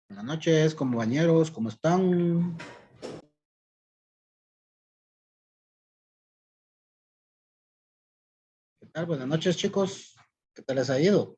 Buenas noches, compañeros, ¿cómo están? ¿Qué tal? Buenas noches, chicos. ¿Qué tal les ha ido?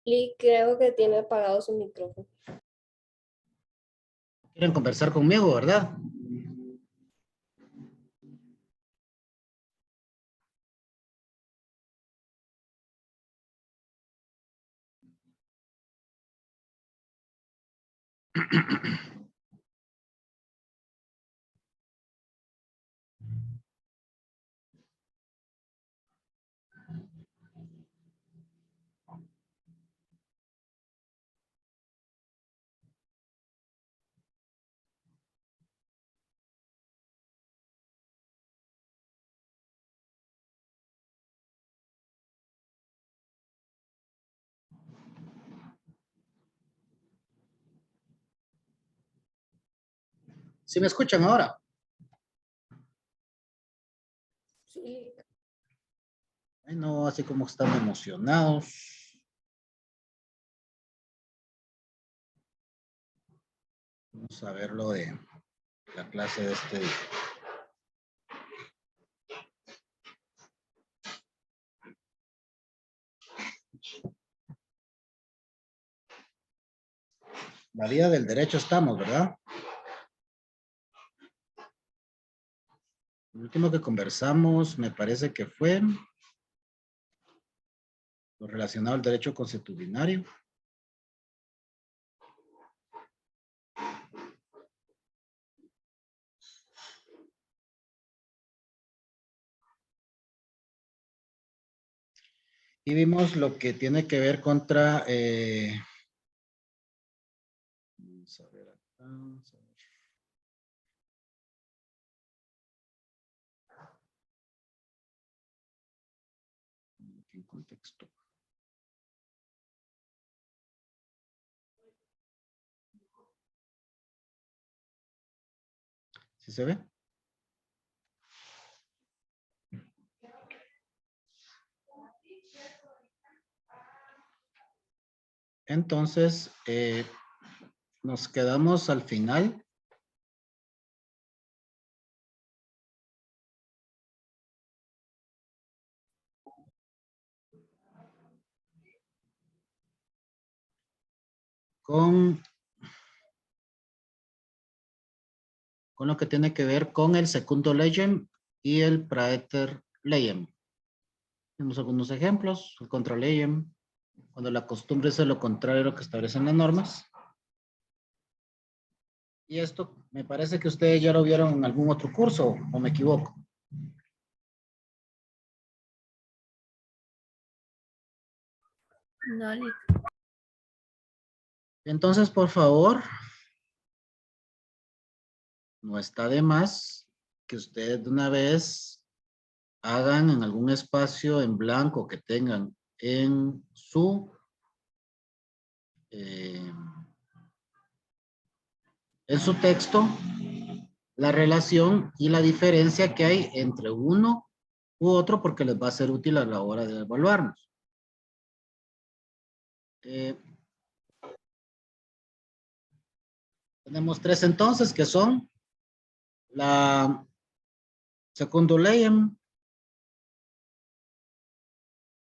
Y creo que tiene apagado su micrófono. Quieren conversar conmigo, ¿verdad? ¿Sí me escuchan ahora? Sí. Bueno, así como están emocionados. Vamos a ver lo de la clase de este día. La vía del derecho estamos, ¿verdad? Lo último que conversamos me parece que fue lo relacionado al derecho consuetudinario. Y vimos lo que tiene que ver contra... vamos a ver acá. Vamos a ver. En contexto. ¿Sí se ve? Entonces, nos quedamos al final con lo que tiene que ver con el segundo legem y el praeter leem. Tenemos algunos ejemplos. El contra leem, cuando la costumbre es lo contrario a lo que establecen las normas. Y esto me parece que ustedes ya lo vieron en algún otro curso, o me equivoco. No, Entonces, por favor, no está de más que ustedes de una vez hagan en algún espacio en blanco que tengan en su texto la relación y la diferencia que hay entre uno u otro, porque les va a ser útil a la hora de evaluarnos. Tenemos tres entonces, que son la segundo leem,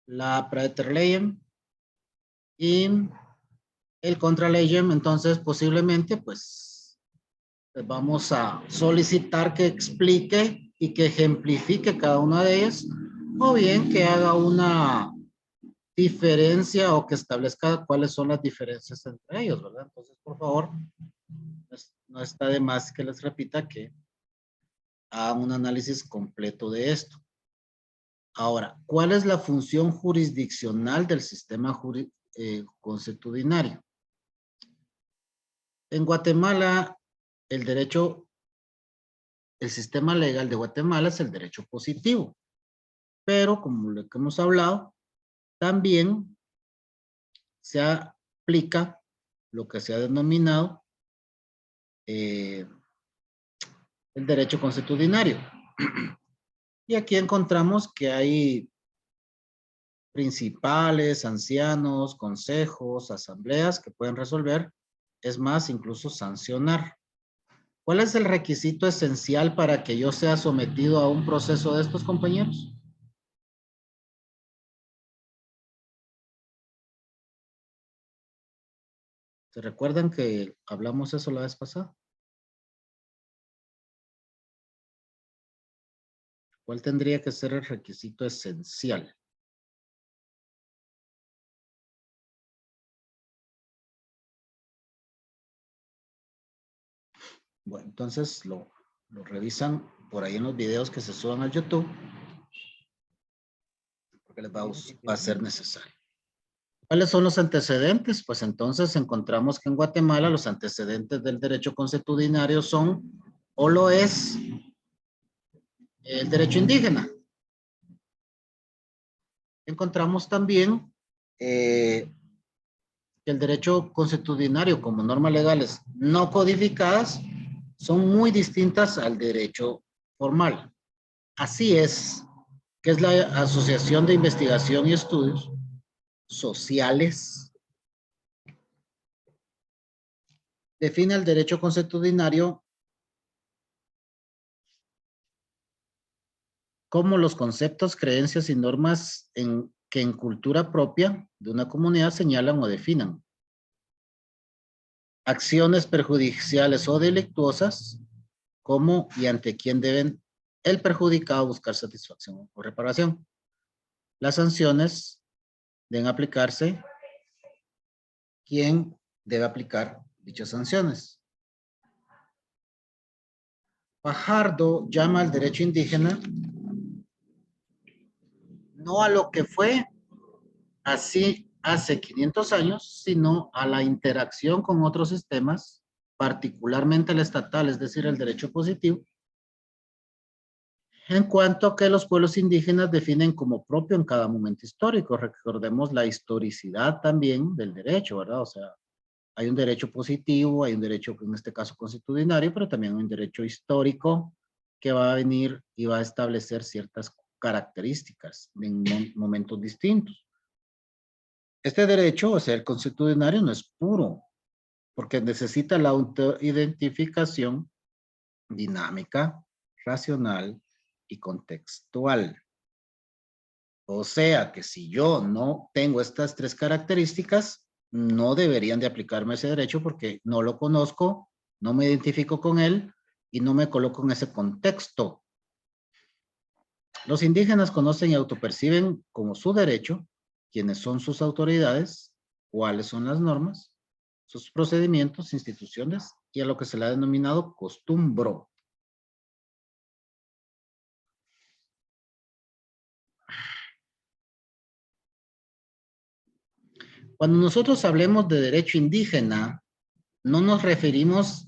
la praeter leem y el contra leem. Entonces, posiblemente, pues, les vamos a solicitar que explique y que ejemplifique cada una de ellas, o bien que haga una diferencia o que establezca cuáles son las diferencias entre ellos, ¿verdad? Entonces, por favor, no está de más que les repita que hagan un análisis completo de esto. Ahora, ¿cuál es la función jurisdiccional del sistema consuetudinario? En Guatemala, el sistema legal de Guatemala es el derecho positivo, pero como lo que hemos hablado, también se aplica lo que se ha denominado el derecho consuetudinario. Y aquí encontramos que hay principales, ancianos, consejos, asambleas que pueden resolver, es más, incluso sancionar. ¿Cuál es el requisito esencial para que yo sea sometido a un proceso de estos, compañeros? ¿Se recuerdan que hablamos eso la vez pasada? ¿Cuál tendría que ser el requisito esencial? Bueno, entonces lo revisan por ahí en los videos que se suban al YouTube, porque les va a ser necesario. ¿Cuáles son los antecedentes? Pues entonces encontramos que en Guatemala los antecedentes del derecho consuetudinario son, o lo es, el derecho indígena. Encontramos también que el derecho consuetudinario como normas legales no codificadas son muy distintas al derecho formal. Así es, que es la Asociación de Investigación y Estudios Sociales, define el derecho consuetudinario como los conceptos, creencias y normas que en cultura propia de una comunidad señalan o definan acciones perjudiciales o delictuosas, cómo y ante quién deben el perjudicado buscar satisfacción o reparación. Las sanciones deben aplicarse, quién debe aplicar dichas sanciones. Fajardo llama al derecho indígena no a lo que fue así hace 500 años, sino a la interacción con otros sistemas, particularmente el estatal, es decir, el derecho positivo, en cuanto a que los pueblos indígenas definen como propio en cada momento histórico. Recordemos la historicidad también del derecho, ¿verdad? O sea, hay un derecho positivo, hay un derecho, en este caso, consuetudinario, pero también un derecho histórico que va a venir y va a establecer ciertas características en momentos distintos. Este derecho, o sea, el consuetudinario, no es puro, porque necesita la autoidentificación dinámica, racional y contextual. O sea, que si yo no tengo estas tres características, no deberían de aplicarme ese derecho porque no lo conozco, no me identifico con él y no me coloco en ese contexto. Los indígenas conocen y autoperciben como su derecho quiénes son sus autoridades, cuáles son las normas, sus procedimientos, instituciones y a lo que se le ha denominado costumbro. Cuando nosotros hablemos de derecho indígena, no nos referimos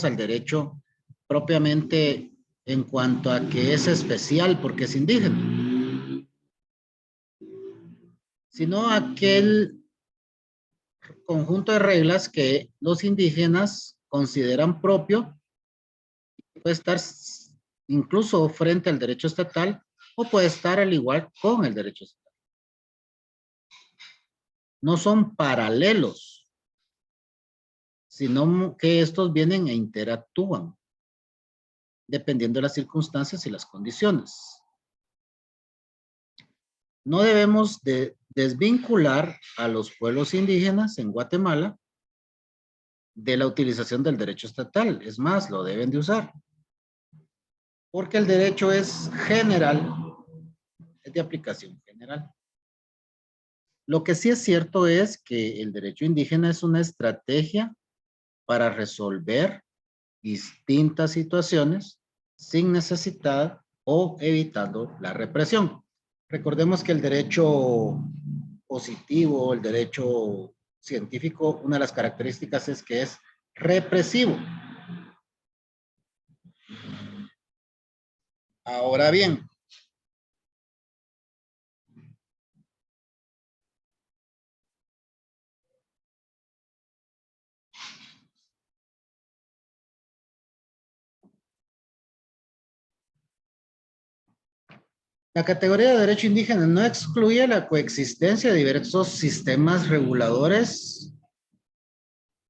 al derecho propiamente en cuanto a que es especial porque es indígena, sino aquel conjunto de reglas que los indígenas consideran propio, puede estar incluso frente al derecho estatal o puede estar al igual con el derecho estatal. No son paralelos, sino que estos vienen e interactúan, dependiendo de las circunstancias y las condiciones. No debemos de desvincular a los pueblos indígenas en Guatemala de la utilización del derecho estatal. Es más, lo deben de usar. Porque el derecho es general, es de aplicación general. Lo que sí es cierto es que el derecho indígena es una estrategia para resolver distintas situaciones sin necesidad o evitando la represión. Recordemos que el derecho positivo, el derecho científico, una de las características es que es represivo. Ahora bien, la categoría de derecho indígena no excluye la coexistencia de diversos sistemas reguladores.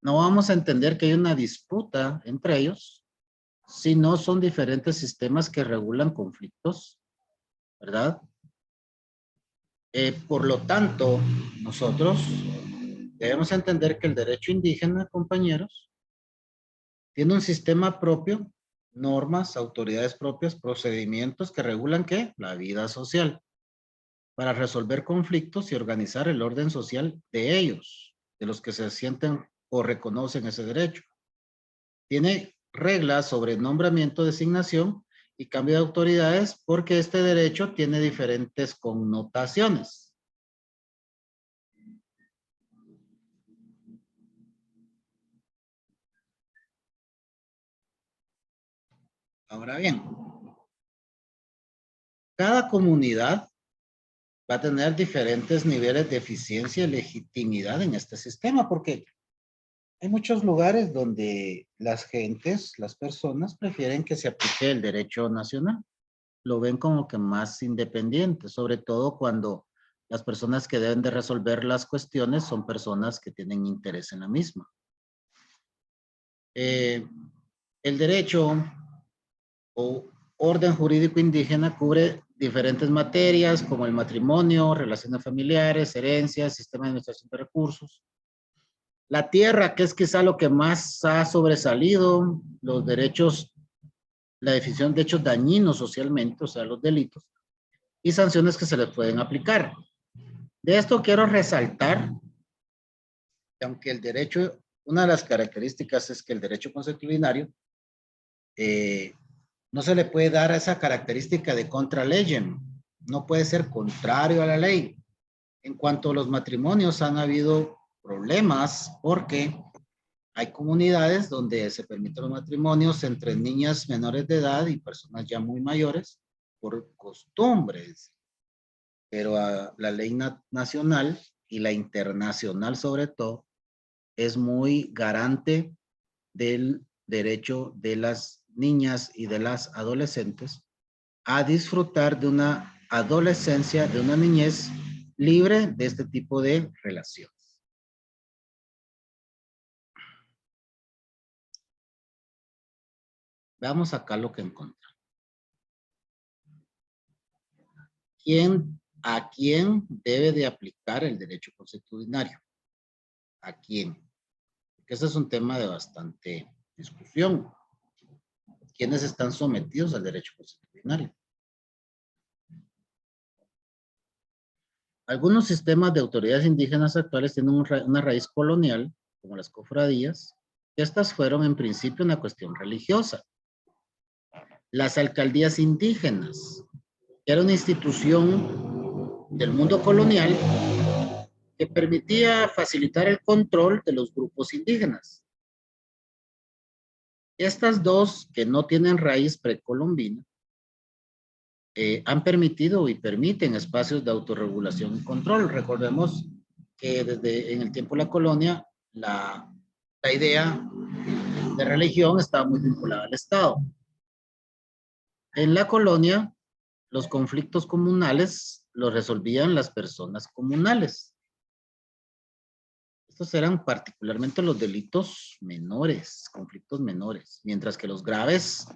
No vamos a entender que hay una disputa entre ellos, sino son diferentes sistemas que regulan conflictos, ¿verdad? Por lo tanto, nosotros debemos entender que el derecho indígena, compañeros, tiene un sistema propio, normas, autoridades propias, procedimientos que regulan ¿qué? La vida social, para resolver conflictos y organizar el orden social de ellos, de los que se sienten o reconocen ese derecho. Tiene reglas sobre nombramiento, designación y cambio de autoridades porque este derecho tiene diferentes connotaciones. Ahora bien, cada comunidad va a tener diferentes niveles de eficiencia y legitimidad en este sistema, porque hay muchos lugares donde las gentes, las personas prefieren que se aplique el derecho nacional. Lo ven como que más independiente, sobre todo cuando las personas que deben de resolver las cuestiones son personas que tienen interés en la misma. Eh, el derecho o orden jurídico indígena cubre diferentes materias como el matrimonio, relaciones familiares, herencias, sistema de administración de recursos. La tierra, que es quizá lo que más ha sobresalido, los derechos, la definición de hechos dañinos socialmente, o sea, los delitos, y sanciones que se les pueden aplicar. De esto quiero resaltar que aunque el derecho, una de las características es que el derecho consuetudinario eh, no se le puede dar esa característica de contra legem, no puede ser contrario a la ley. En cuanto a los matrimonios, han habido problemas porque hay comunidades donde se permiten los matrimonios entre niñas menores de edad y personas ya muy mayores por costumbres, pero la ley nacional y la internacional sobre todo es muy garante del derecho de las niñas y de las adolescentes a disfrutar de una adolescencia, de una niñez libre de este tipo de relaciones. Veamos acá lo que encontramos. ¿A quién debe de aplicar el derecho consuetudinario? ¿A quién? Porque ese es un tema de bastante discusión. ¿Quiénes están sometidos al derecho consuetudinario? Algunos sistemas de autoridades indígenas actuales tienen una raíz colonial, como las cofradías. Estas fueron en principio una cuestión religiosa. Las alcaldías indígenas, que era una institución del mundo colonial que permitía facilitar el control de los grupos indígenas. Estas dos, que no tienen raíz precolombina, han permitido y permiten espacios de autorregulación y control. Recordemos que desde en el tiempo de la colonia, la idea de religión estaba muy vinculada al Estado. En la colonia, los conflictos comunales los resolvían las personas comunales. Estos eran particularmente los delitos menores, conflictos menores, mientras que los graves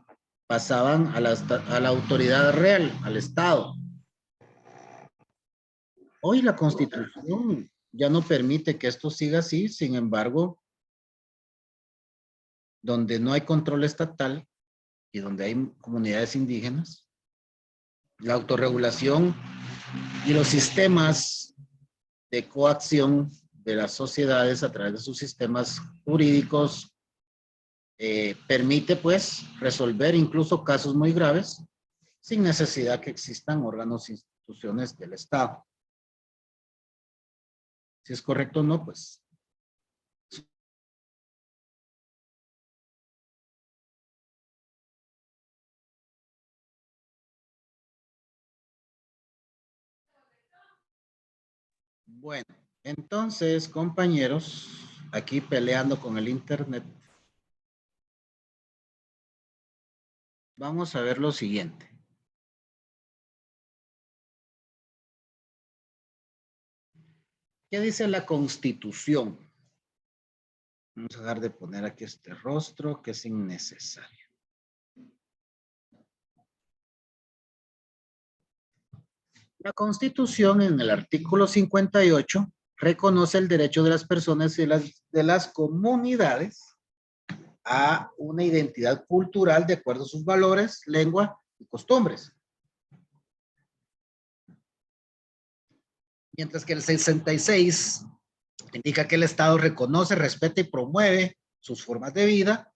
pasaban a la autoridad real, al Estado. Hoy la Constitución ya no permite que esto siga así, sin embargo, donde no hay control estatal y donde hay comunidades indígenas, la autorregulación y los sistemas de coacción de las sociedades a través de sus sistemas jurídicos permite pues resolver incluso casos muy graves sin necesidad que existan órganos e instituciones del Estado. Si es correcto o no, pues. Bueno, entonces, compañeros, aquí peleando con el internet, vamos a ver lo siguiente. ¿Qué dice la Constitución? Vamos a dejar de poner aquí este rostro que es innecesario. La Constitución en el artículo 58 reconoce el derecho de las personas y de las comunidades a una identidad cultural de acuerdo a sus valores, lengua y costumbres. Mientras que el 66 indica que el Estado reconoce, respeta y promueve sus formas de vida,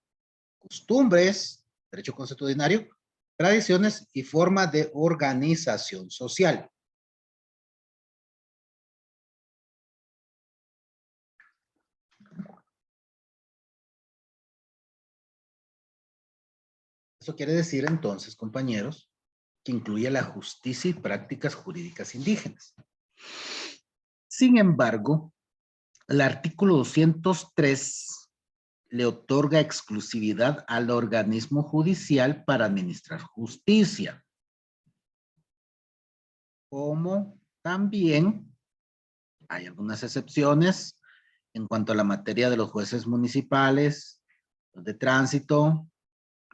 costumbres, derecho consuetudinario, tradiciones y formas de organización social. Eso quiere decir entonces, compañeros, que incluye la justicia y prácticas jurídicas indígenas. Sin embargo, el artículo 203 le otorga exclusividad al organismo judicial para administrar justicia, como también hay algunas excepciones en cuanto a la materia de los jueces municipales, los de tránsito,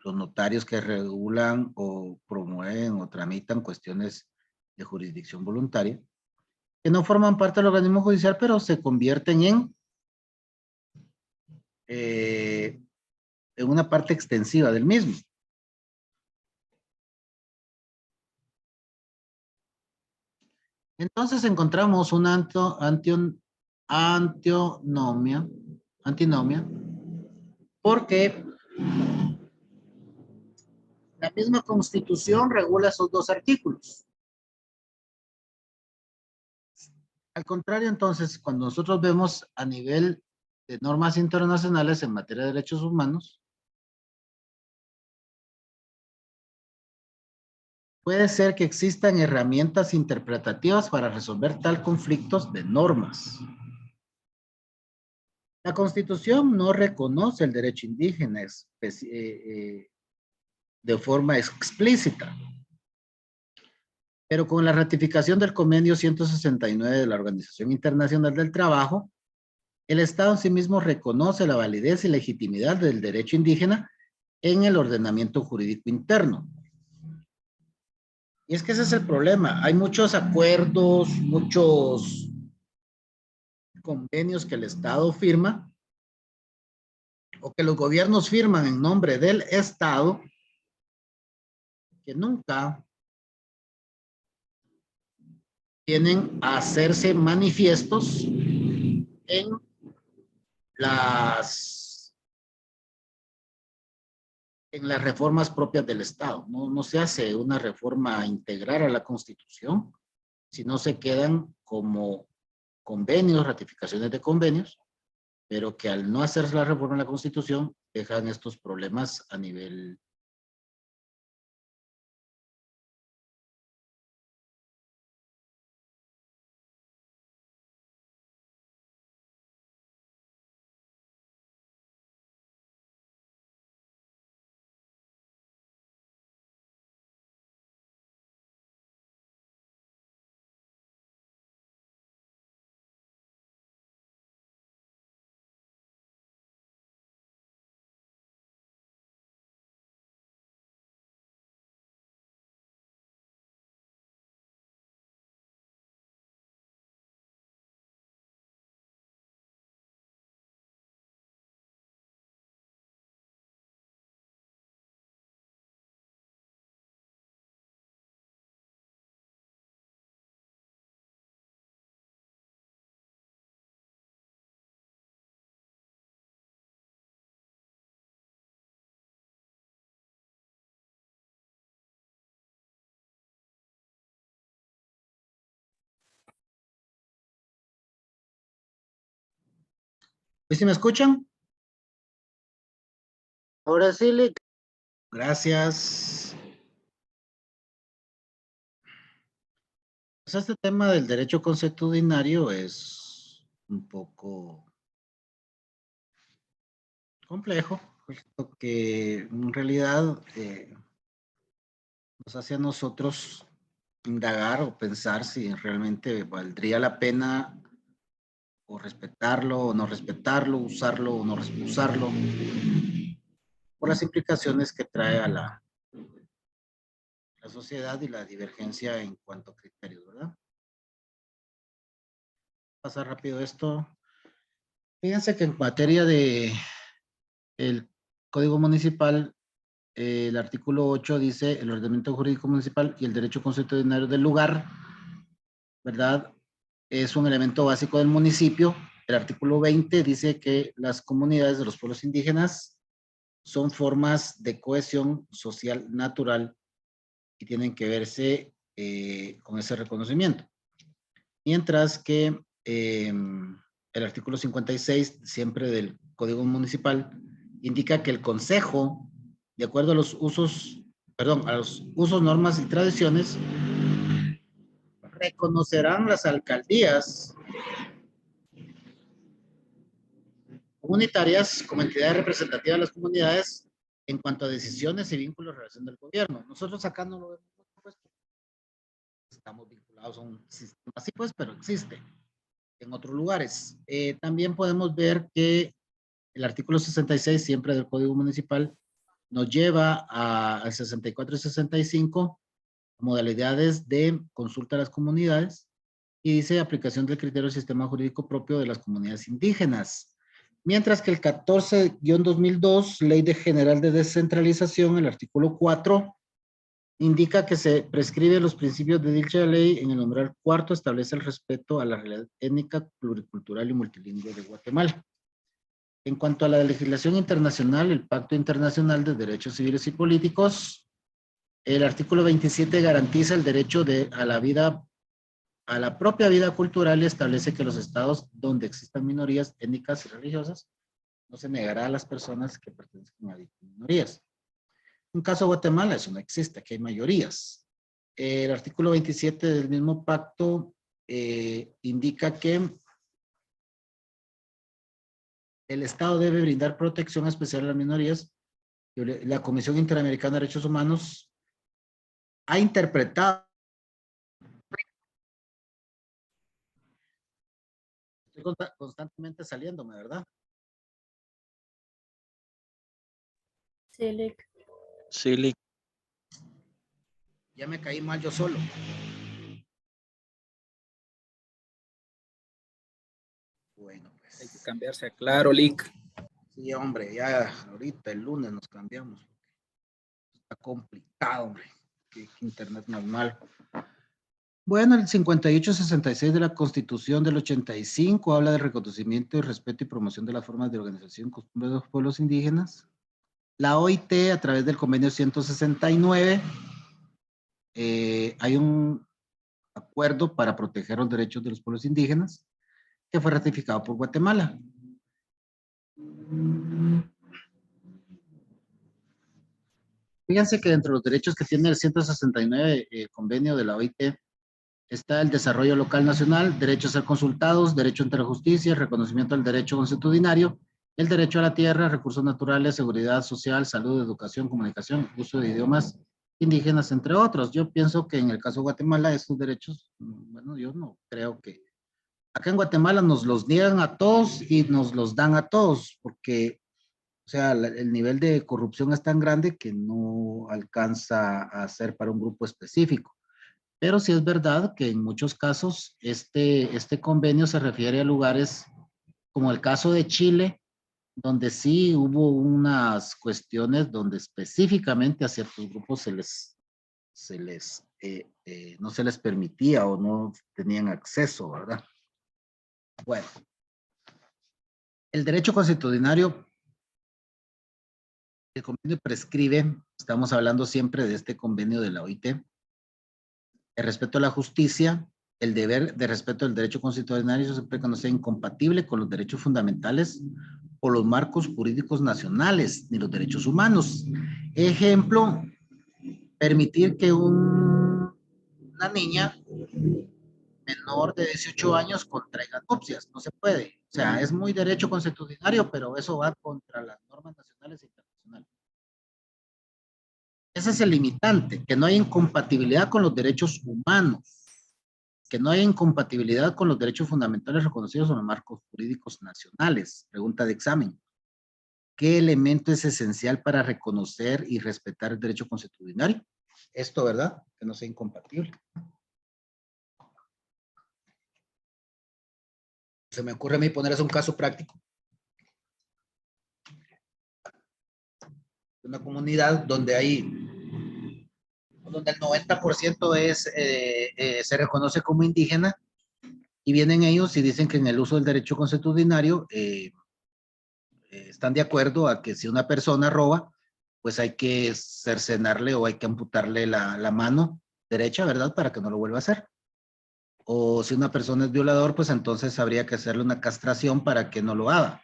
los notarios que regulan o promueven o tramitan cuestiones de jurisdicción voluntaria, que no forman parte del organismo judicial, pero se convierten en una parte extensiva del mismo. Entonces encontramos una antinomia, porque la misma Constitución regula esos dos artículos. Al contrario, entonces, cuando nosotros vemos a nivel de normas internacionales en materia de derechos humanos, puede ser que existan herramientas interpretativas para resolver tal conflictos de normas. La Constitución no reconoce el derecho indígena de forma explícita, pero con la ratificación del Convenio 169 de la Organización Internacional del Trabajo, el Estado en sí mismo reconoce la validez y legitimidad del derecho indígena en el ordenamiento jurídico interno. Y es que ese es el problema. Hay muchos acuerdos, muchos convenios que el Estado firma o que los gobiernos firman en nombre del Estado que nunca vienen a hacerse manifiestos en las, en las reformas propias del Estado. No se hace una reforma integral a la Constitución, sino se quedan como convenios, ratificaciones de convenios, pero que al no hacerse la reforma en la Constitución dejan estos problemas a nivel. ¿Sí me escuchan? Ahora sí, Lick. Gracias. Pues este tema del derecho consuetudinario es un poco complejo, porque en realidad nos hace a nosotros indagar o pensar si realmente valdría la pena o respetarlo o no respetarlo, usarlo o no usarlo, por las implicaciones que trae a la sociedad y la divergencia en cuanto a criterios, ¿verdad? Pasar rápido esto. Fíjense que en materia de el Código Municipal, el artículo 8 dice el ordenamiento jurídico municipal y el derecho consuetudinario del lugar, ¿verdad? Es un elemento básico del municipio. El artículo 20 dice que las comunidades de los pueblos indígenas son formas de cohesión social natural y tienen que verse con ese reconocimiento. Mientras que el artículo 56, siempre del Código Municipal, indica que el Consejo, de acuerdo a los usos, perdón, a los usos, normas y tradiciones, reconocerán las alcaldías comunitarias como entidades representativas de las comunidades en cuanto a decisiones y vínculos en relación del gobierno. Nosotros acá no lo vemos, pues, estamos vinculados a un sistema así, pues, pero existe en otros lugares. También podemos ver que el artículo 66, siempre del Código Municipal, nos lleva a 64 y 65 modalidades de consulta a las comunidades y dice aplicación del criterio del sistema jurídico propio de las comunidades indígenas. Mientras que el 14-2002, Ley General de Descentralización, el artículo 4, indica que se prescribe los principios de dicha ley. En el numeral cuarto establece el respeto a la realidad étnica, pluricultural y multilingüe de Guatemala. En cuanto a la legislación internacional, el Pacto Internacional de Derechos Civiles y Políticos, el artículo 27 garantiza el derecho a la vida, a la propia vida cultural, y establece que los estados donde existan minorías étnicas y religiosas no se negará a las personas que pertenezcan a dichas minorías. En caso de Guatemala, eso no existe, aquí hay mayorías. El artículo 27 del mismo pacto indica que el Estado debe brindar protección especial a las minorías. La Comisión Interamericana de Derechos Humanos ha interpretado. Estoy constantemente saliéndome, ¿verdad? Sí, Lick. Sí, Lick. Ya me caí mal yo solo. Bueno, Hay que pues. cambiarse a Claro, Lick. Sí, hombre, ya ahorita el lunes nos cambiamos. Está complicado, hombre. Que internet normal. Bueno, el 58-66 de la Constitución del 85 habla de reconocimiento y respeto y promoción de las formas de organización y costumbres de los pueblos indígenas. La OIT, a través del convenio 169, hay un acuerdo para proteger los derechos de los pueblos indígenas que fue ratificado por Guatemala. Fíjense que entre los derechos que tiene el 169 convenio de la OIT está el desarrollo local nacional, derecho a ser consultados, derecho ante la justicia, reconocimiento del derecho consuetudinario, el derecho a la tierra, recursos naturales, seguridad social, salud, educación, comunicación, uso de idiomas indígenas, entre otros. Yo pienso que en el caso de Guatemala estos derechos, bueno, yo no creo que... Acá en Guatemala nos los niegan a todos y nos los dan a todos, porque, o sea, el nivel de corrupción es tan grande que no alcanza a ser para un grupo específico. Pero sí es verdad que en muchos casos este convenio se refiere a lugares como el caso de Chile, donde sí hubo unas cuestiones donde específicamente a ciertos grupos no se les permitía o no tenían acceso, ¿verdad? Bueno, el derecho consuetudinario, el convenio prescribe, estamos hablando siempre de este convenio de la OIT, el respeto a la justicia, el deber de respeto al derecho constitucional siempre que no sea incompatible con los derechos fundamentales o los marcos jurídicos nacionales ni los derechos humanos. Ejemplo, permitir que una niña menor de 18 años contraiga nupcias, no se puede. O sea, es muy derecho constitucional, pero eso va contra las normas nacionales e internacionales. Ese es el limitante, que no hay incompatibilidad con los derechos humanos, que no hay incompatibilidad con los derechos fundamentales reconocidos en los marcos jurídicos nacionales. Pregunta de examen. ¿Qué elemento es esencial para reconocer y respetar el derecho constitucional? Esto, ¿verdad? Que no sea incompatible. Se me ocurre a mí ponerles un caso práctico. Una comunidad donde el 90% se reconoce como indígena y vienen ellos y dicen que en el uso del derecho constitucional están de acuerdo a que si una persona roba, pues hay que cercenarle o hay que amputarle la mano derecha, ¿verdad? Para que no lo vuelva a hacer. O si una persona es violador, pues entonces habría que hacerle una castración para que no lo haga.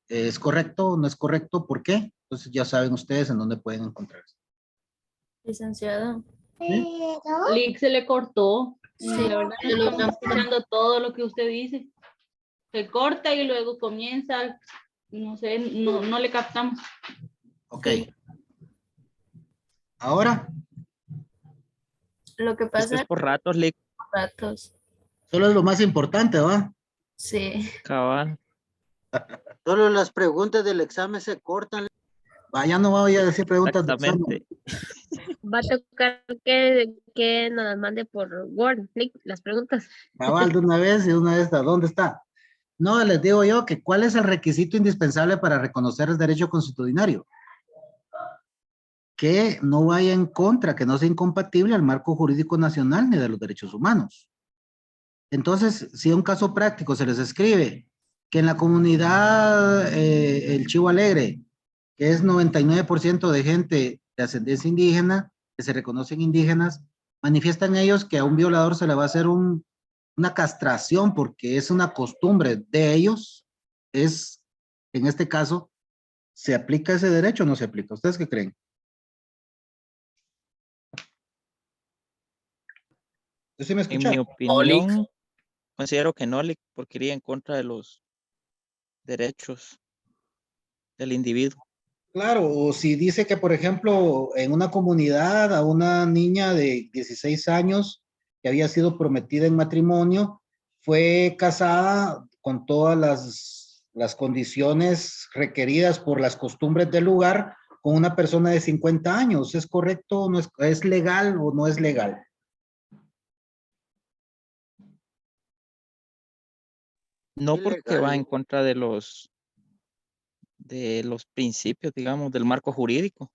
¿Es correcto o no es correcto? ¿Por qué? Entonces ya saben ustedes en dónde pueden encontrarse. Licenciado. ¿Sí? Lick se le cortó. Sí, La verdad yo lo estamos escuchando todo lo que usted dice. Se corta y luego comienza, no sé, no le captamos. Ok. Ahora, Lo que Esto pasa es es por ratos, Lick. ratos. solo es lo más importante, ¿va? Sí. Cabal. Solo las preguntas del examen se cortan. Ya no voy a decir preguntas de examen. Exactamente. Va a tocar que nos las mande por Word, las preguntas. Cabal, de una vez y de una vez, ¿dónde está? No, les digo yo que ¿cuál es el requisito indispensable para reconocer el derecho constitucional? Que no vaya en contra, que no sea incompatible al marco jurídico nacional ni de los derechos humanos. Entonces, si a un caso práctico se les escribe que en la comunidad El Chivo Alegre, que es 99% de gente de ascendencia indígena, que se reconocen indígenas, manifiestan ellos que a un violador se le va a hacer una castración porque es una costumbre de ellos, en este caso, ¿se aplica ese derecho o no se aplica? ¿Ustedes qué creen? ¿Yo sí me En escucharon? mi opinión, considero que no, Lick, porque iría en contra de los derechos del individuo. Claro, o si dice que, por ejemplo, en una comunidad a una niña de 16 años que había sido prometida en matrimonio, fue casada con todas las condiciones requeridas por las costumbres del lugar con una persona de 50 años. ¿Es correcto o no es legal o no es legal? No porque va en Ilegal. contra de los principios, digamos, del marco jurídico.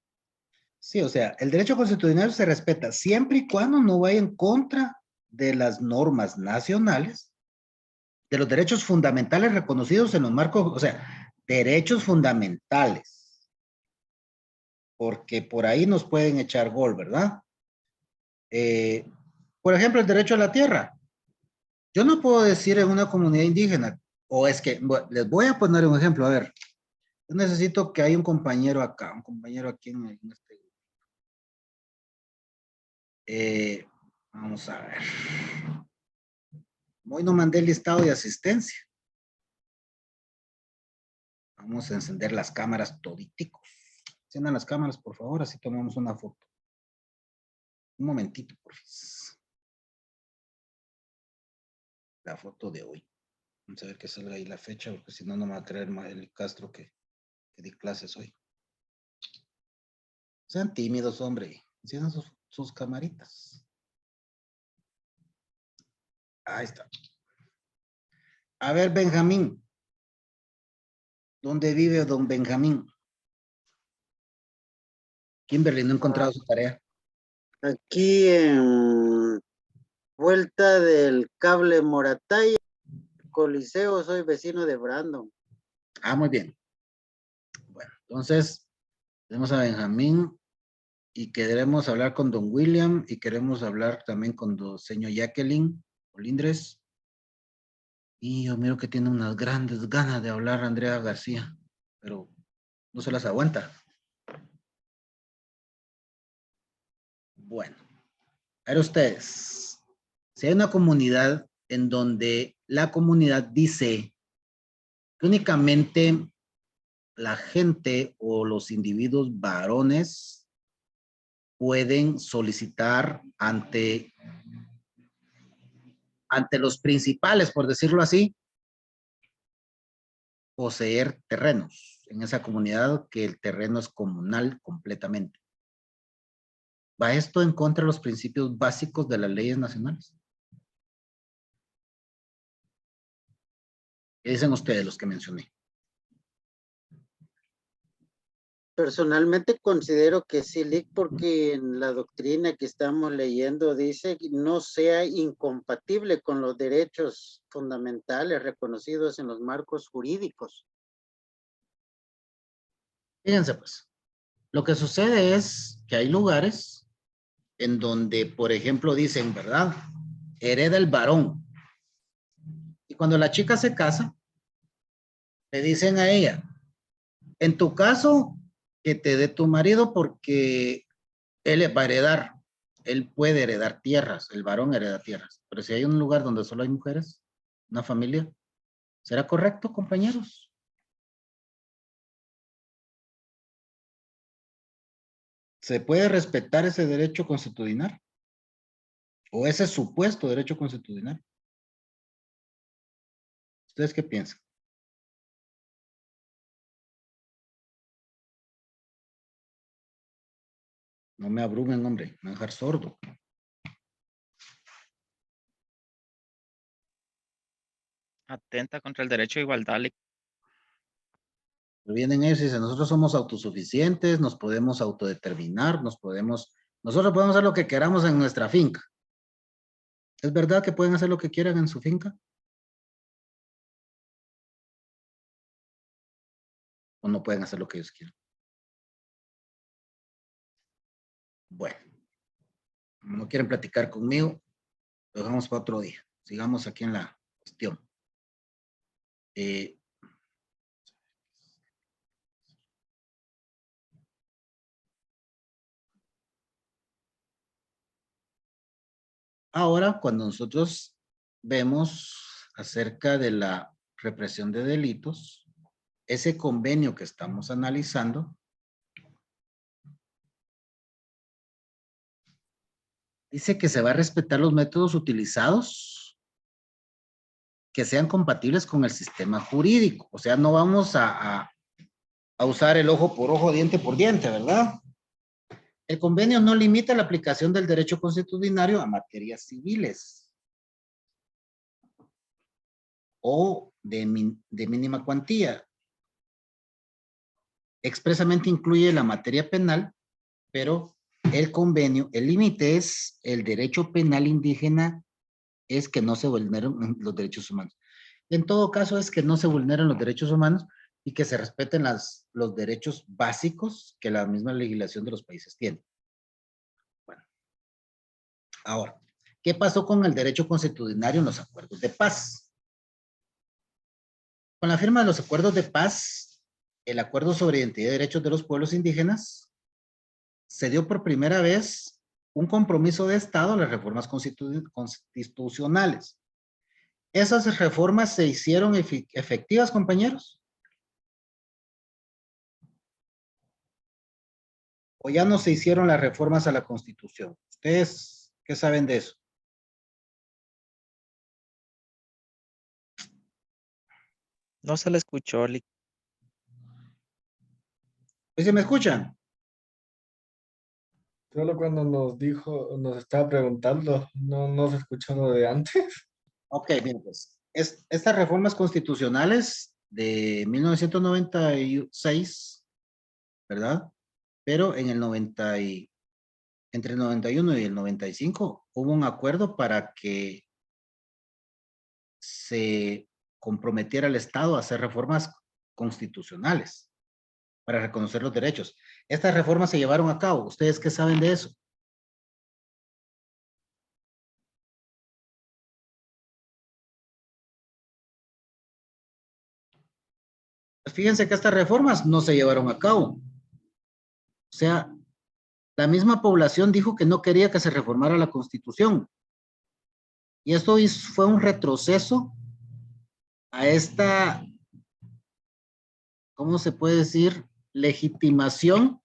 Sí, o sea, el derecho constitucional se respeta siempre y cuando no vaya en contra de las normas nacionales, de los derechos fundamentales reconocidos en los marcos, o sea, derechos fundamentales. Porque por ahí nos pueden echar gol, ¿verdad? Por ejemplo, el derecho a la tierra. Yo no puedo decir en una comunidad indígena, o es que, bueno, les voy a poner un ejemplo, a ver. Yo necesito que haya un compañero acá, un compañero aquí en este grupo. Vamos a ver. Hoy no mandé el listado de asistencia. Vamos a encender las cámaras toditicos. Enciendan las cámaras, por favor, así tomamos una foto. Un momentito, por favor. La foto de hoy. Vamos a ver que salga ahí la fecha, porque si no, no me va a creer el Castro que di clases hoy. Sean tímidos, hombre. Enciendan sus camaritas. Ahí está. A ver, Benjamín. ¿Dónde vive don Benjamín? Kimberly no ha encontrado su tarea. Aquí en Vuelta del Cable Morataya, Coliseo, soy vecino de Brandon. Ah, muy bien. Bueno, entonces, tenemos a Benjamín y queremos hablar con don William y queremos hablar también con don señor Jacqueline Olindres. Y yo miro que tiene unas grandes ganas de hablar Andrea García, pero no se las aguanta. Bueno, a ver ustedes, si hay una comunidad en donde la comunidad dice que únicamente la gente o los individuos varones pueden solicitar ante los principales, por decirlo así, poseer terrenos en esa comunidad, que el terreno es comunal completamente. ¿Va esto en contra de los principios básicos de las leyes nacionales? ¿Qué dicen ustedes, los que mencioné? Personalmente considero que sí, Lick, porque en la doctrina que estamos leyendo dice que no sea incompatible con los derechos fundamentales reconocidos en los marcos jurídicos. Fíjense pues, lo que sucede es que hay lugares en donde, por ejemplo, dicen, ¿verdad? Hereda el varón. Y cuando la chica se casa, le dicen a ella, en tu caso, que te dé tu marido porque él va a heredar. Él puede heredar tierras, el varón hereda tierras. Pero si hay un lugar donde solo hay mujeres, una familia, ¿será correcto, compañeros? ¿Se puede respetar ese derecho constitucional? ¿O ese supuesto derecho constitucional? ¿Ustedes qué piensan? No me abrumen, hombre, me van a dejar sordo. Atenta contra el derecho de igualdad. Vienen ellos y dicen, nosotros somos autosuficientes, nos podemos autodeterminar, nosotros podemos hacer lo que queramos en nuestra finca. ¿Es verdad que pueden hacer lo que quieran en su finca? ¿O no pueden hacer lo que ellos quieran? Bueno, como no quieren platicar conmigo, lo dejamos para otro día. Sigamos aquí en la cuestión. Ahora, cuando nosotros vemos acerca de la represión de delitos, ese convenio que estamos analizando dice que se va a respetar los métodos utilizados que sean compatibles con el sistema jurídico. O sea, no vamos a usar el ojo por ojo, diente por diente, ¿verdad? El convenio no limita la aplicación del derecho constitucional a materias civiles o de mínima cuantía. Expresamente incluye la materia penal, pero el convenio, el límite es el derecho penal indígena es que no se vulneren los derechos humanos. En todo caso es que no se vulneren los derechos humanos y que se respeten los derechos básicos que la misma legislación de los países tiene. Bueno, ahora, ¿qué pasó con el derecho consuetudinario en los acuerdos de paz? Con la firma de los acuerdos de paz, el acuerdo sobre identidad y derechos de los pueblos indígenas, se dio por primera vez un compromiso de Estado a las reformas constitucionales. ¿Esas reformas se hicieron efectivas, compañeros? ¿O ya no se hicieron las reformas a la Constitución? ¿Ustedes qué saben de eso? No se le escuchó, Lick. ¿Sí me escuchan? Solo cuando nos dijo, nos estaba preguntando, no se escuchó lo de antes. Ok, bien, pues. Estas reformas constitucionales de 1996, ¿verdad? Pero en el entre el 91 y el 95 hubo un acuerdo para que se comprometiera el Estado a hacer reformas constitucionales para reconocer los derechos. Estas reformas se llevaron a cabo. ¿Ustedes qué saben de eso? Pues fíjense que estas reformas no se llevaron a cabo. O sea, la misma población dijo que no quería que se reformara la Constitución. Y esto fue un retroceso a esta, ¿cómo se puede decir? Legitimación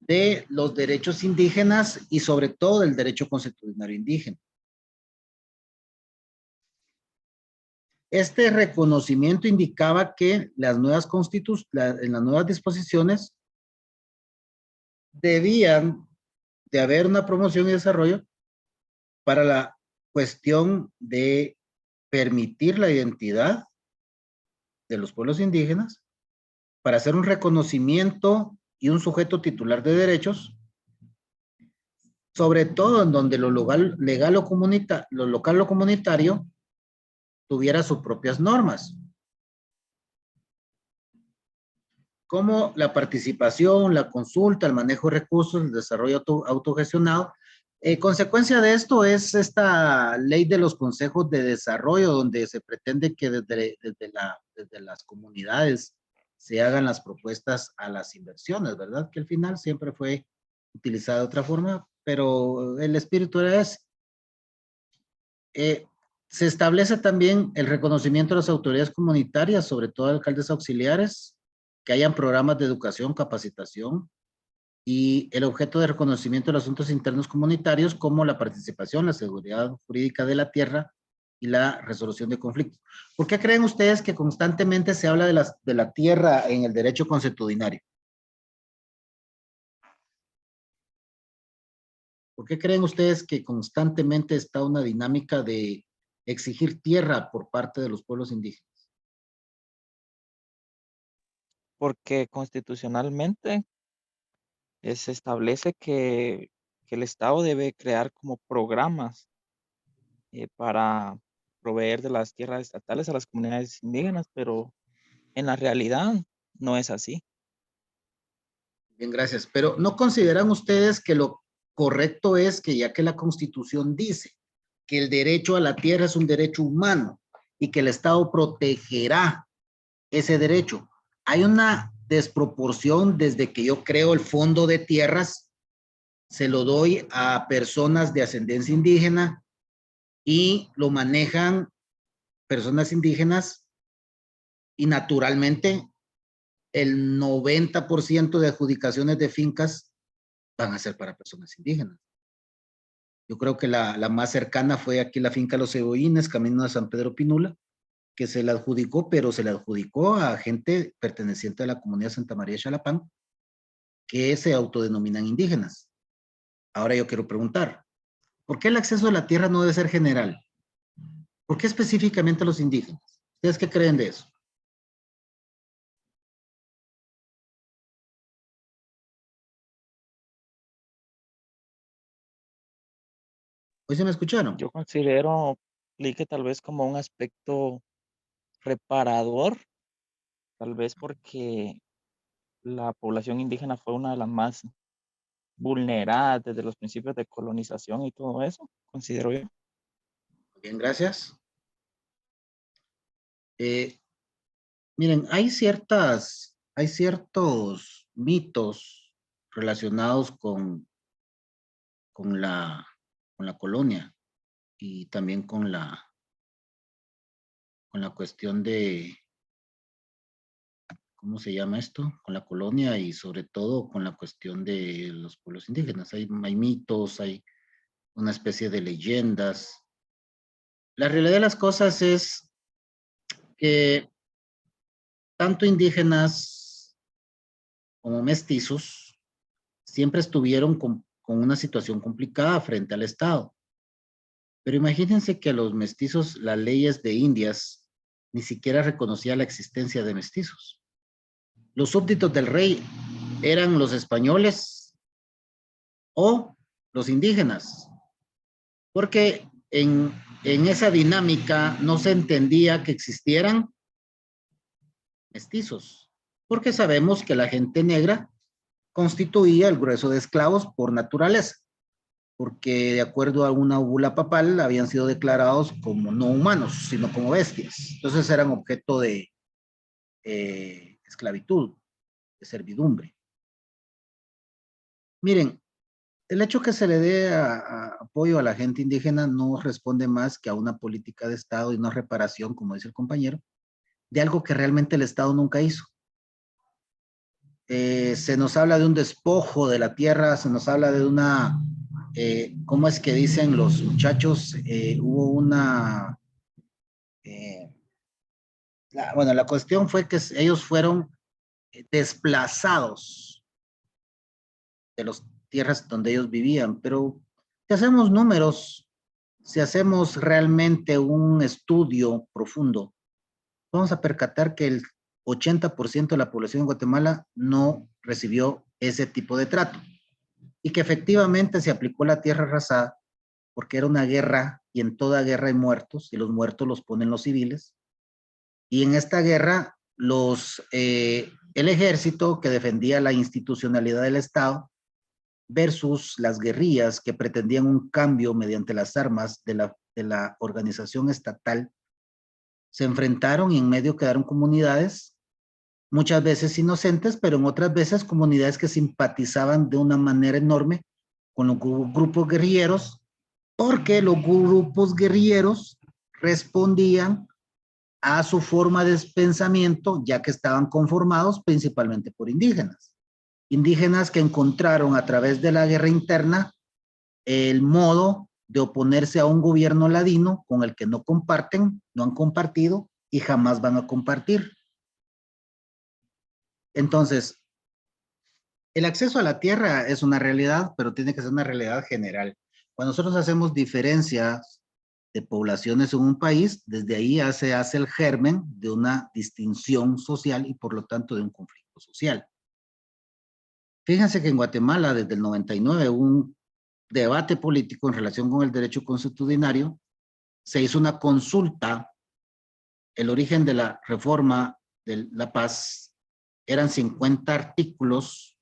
de los derechos indígenas y sobre todo del derecho consuetudinario indígena. Este reconocimiento indicaba que en las nuevas disposiciones debían de haber una promoción y desarrollo para la cuestión de permitir la identidad de los pueblos indígenas, para hacer un reconocimiento y un sujeto titular de derechos, sobre todo en donde lo local o comunitario tuviera sus propias normas, como la participación, la consulta, el manejo de recursos, el desarrollo autogestionado. Consecuencia de esto es esta ley de los consejos de desarrollo, donde se pretende que desde las comunidades se hagan las propuestas a las inversiones, ¿verdad? Que al final siempre fue utilizada de otra forma, pero el espíritu era ese. Se establece también el reconocimiento de las autoridades comunitarias, sobre todo alcaldes auxiliares, que hayan programas de educación, capacitación, y el objeto de reconocimiento de los asuntos internos comunitarios como la participación, la seguridad jurídica de la tierra y la resolución de conflictos. ¿Por qué creen ustedes que constantemente se habla de la tierra en el derecho consuetudinario? ¿Por qué creen ustedes que constantemente está una dinámica de exigir tierra por parte de los pueblos indígenas? Porque constitucionalmente se establece que el Estado debe crear como programas para proveer de las tierras estatales a las comunidades indígenas, pero en la realidad no es así. Bien, gracias. Pero ¿no consideran ustedes que lo correcto es que ya que la Constitución dice que el derecho a la tierra es un derecho humano y que el Estado protegerá ese derecho, hay una desproporción desde que yo creo el fondo de tierras, se lo doy a personas de ascendencia indígena y lo manejan personas indígenas y naturalmente el 90% de adjudicaciones de fincas van a ser para personas indígenas. Yo creo que la más cercana fue aquí la finca Los Cebollines, camino de San Pedro Pinula, que se la adjudicó, pero se la adjudicó a gente perteneciente a la comunidad Santa María de Xalapán, que se autodenominan indígenas. Ahora yo quiero preguntar, ¿por qué el acceso a la tierra no debe ser general? ¿Por qué específicamente a los indígenas? ¿Ustedes qué creen de eso? ¿Hoy se me escucharon? Yo considero explique tal vez como un aspecto reparador, tal vez porque la población indígena fue una de las más vulneradas desde los principios de colonización y todo eso, considero yo. Bien, gracias. Miren, hay ciertos mitos relacionados con la colonia y también con la cuestión de, ¿cómo se llama esto? Con la colonia y sobre todo con la cuestión de los pueblos indígenas. Hay mitos, hay una especie de leyendas. La realidad de las cosas es que tanto indígenas como mestizos siempre estuvieron con una situación complicada frente al Estado. Pero imagínense que a los mestizos las leyes de Indias ni siquiera reconocía la existencia de mestizos. Los súbditos del rey eran los españoles o los indígenas, porque en esa dinámica no se entendía que existieran mestizos, porque sabemos que la gente negra constituía el grueso de esclavos por naturaleza, porque de acuerdo a una bula papal habían sido declarados como no humanos, sino como bestias. Entonces eran objeto de esclavitud, de servidumbre. Miren, el hecho que se le dé apoyo a la gente indígena no responde más que a una política de Estado y una reparación, como dice el compañero, de algo que realmente el Estado nunca hizo. Se nos habla de un despojo de la tierra, se nos habla de una, ¿cómo es que dicen los muchachos? Hubo una, bueno, la cuestión fue que ellos fueron desplazados de las tierras donde ellos vivían, pero si hacemos números, si hacemos realmente un estudio profundo, vamos a percatar que el 80% de la población de Guatemala no recibió ese tipo de trato y que efectivamente se aplicó la tierra arrasada porque era una guerra y en toda guerra hay muertos y los muertos los ponen los civiles y en esta guerra el ejército que defendía la institucionalidad del Estado versus las guerrillas que pretendían un cambio mediante las armas de la organización estatal, se enfrentaron y en medio quedaron comunidades, muchas veces inocentes, pero en otras veces comunidades que simpatizaban de una manera enorme con los grupos guerrilleros, porque los grupos guerrilleros respondían a su forma de pensamiento, ya que estaban conformados principalmente por indígenas. Indígenas que encontraron a través de la guerra interna el modo de oponerse a un gobierno ladino con el que no comparten, no han compartido y jamás van a compartir. Entonces, el acceso a la tierra es una realidad, pero tiene que ser una realidad general. Cuando nosotros hacemos diferencias de poblaciones en un país, desde ahí se hace el germen de una distinción social y por lo tanto de un conflicto social. Fíjense que en Guatemala desde el 99 hubo un debate político en relación con el derecho consuetudinario, se hizo una consulta, el origen de la reforma de la paz eran 50 artículos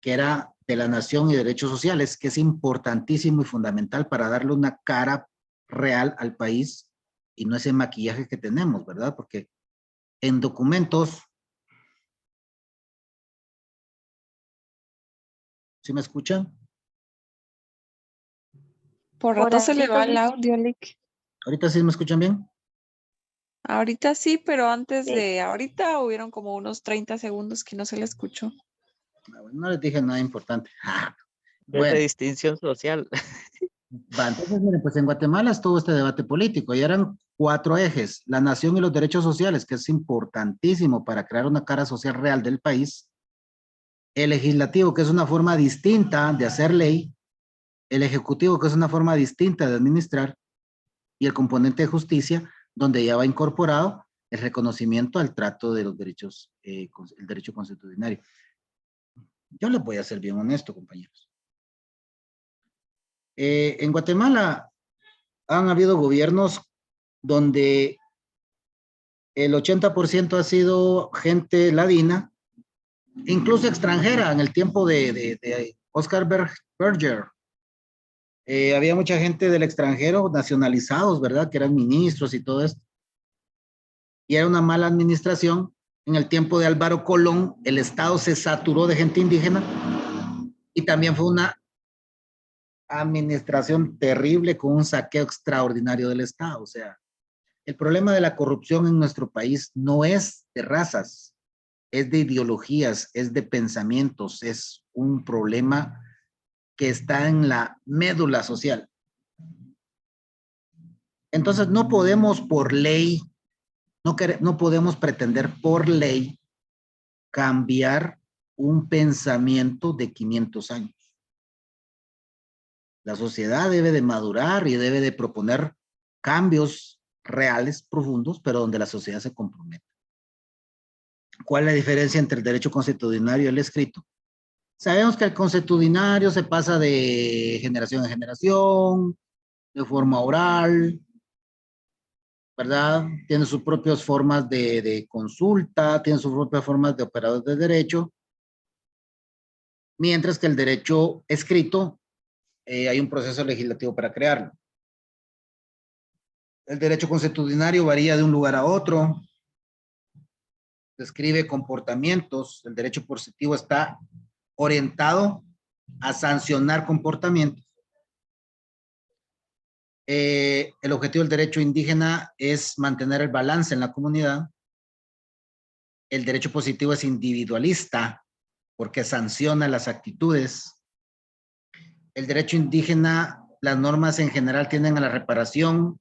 que era de la nación y derechos sociales, que es importantísimo y fundamental para darle una cara real al país y no ese maquillaje que tenemos, ¿verdad? Porque en documentos, ¿sí me escuchan? Por rato se le Horacio, va el Lick. audio, Lick. ¿Ahorita sí me escuchan bien? Ahorita sí, pero antes Sí. de ahorita hubieron como unos 30 segundos que no se le escuchó. No les dije nada importante. Desde Bueno. distinción social. Va, entonces, miren, pues en Guatemala estuvo este debate político y eran 4 ejes: la nación y los derechos sociales, que es importantísimo para crear una cara social real del país; el legislativo, que es una forma distinta de hacer ley; el ejecutivo, que es una forma distinta de administrar; y el componente de justicia, donde ya va incorporado el reconocimiento al trato de los derechos, el derecho consuetudinario. Yo les voy a ser bien honesto, compañeros. En Guatemala han habido gobiernos donde el 80% ha sido gente ladina, incluso extranjera, en el tiempo de Oscar Berger. Había mucha gente del extranjero, nacionalizados, ¿verdad? Que eran ministros y todo esto. Y era una mala administración. En el tiempo de Álvaro Colón, el Estado se saturó de gente indígena y también fue una administración terrible con un saqueo extraordinario del Estado. O sea, el problema de la corrupción en nuestro país no es de razas, es de ideologías, es de pensamientos, es un problema que está en la médula social. Entonces no podemos por ley, no podemos pretender por ley cambiar un pensamiento de 500 años. La sociedad debe de madurar y debe de proponer cambios reales, profundos, pero donde la sociedad se comprometa. ¿Cuál es la diferencia entre el derecho consuetudinario y el escrito? Sabemos que el consuetudinario se pasa de generación en generación, de forma oral, ¿verdad? Tiene sus propias formas de consulta, tiene sus propias formas de operadores de derecho, mientras que el derecho escrito, hay un proceso legislativo para crearlo. El derecho consuetudinario varía de un lugar a otro, describe comportamientos, el derecho positivo está orientado a sancionar comportamientos. El objetivo del derecho indígena es mantener el balance en la comunidad. El derecho positivo es individualista porque sanciona las actitudes. El derecho indígena, las normas en general tienden a la reparación,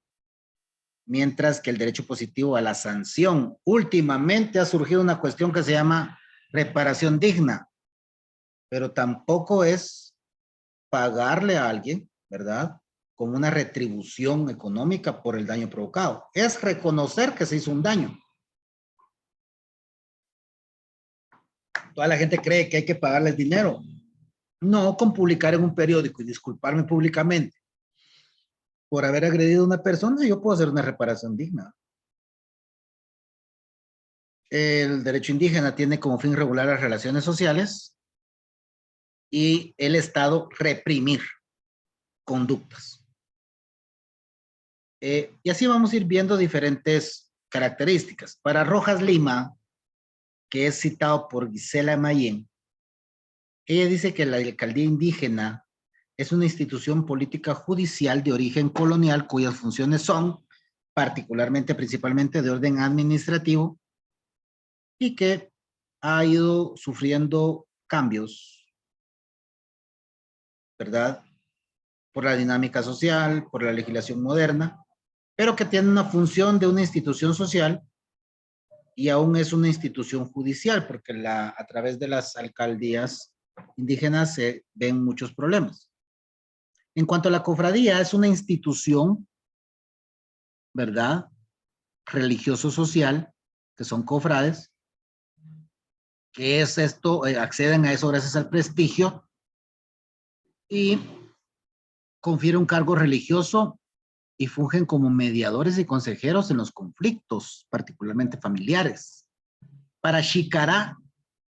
mientras que el derecho positivo a la sanción. Últimamente ha surgido una cuestión que se llama reparación digna, pero tampoco es pagarle a alguien, ¿verdad?, como una retribución económica por el daño provocado. Es reconocer que se hizo un daño. Toda la gente cree que hay que pagarle el dinero. No con publicar en un periódico y disculparme públicamente por haber agredido a una persona, yo puedo hacer una reparación digna. El derecho indígena tiene como fin regular las relaciones sociales y el Estado reprimir conductas. Y así vamos a ir viendo diferentes características. Para Rojas Lima, que es citado por Gisela Mayén, ella dice que la alcaldía indígena es una institución política judicial de origen colonial cuyas funciones son particularmente, principalmente de orden administrativo y que ha ido sufriendo cambios, ¿verdad?, por la dinámica social, por la legislación moderna, pero que tiene una función de una institución social y aún es una institución judicial, porque a través de las alcaldías indígenas se ven muchos problemas. En cuanto a la cofradía, es una institución, ¿verdad?, religioso-social, que son cofrades, que es esto, acceden a eso gracias al prestigio y confiere un cargo religioso y fungen como mediadores y consejeros en los conflictos, particularmente familiares. Para Xicará,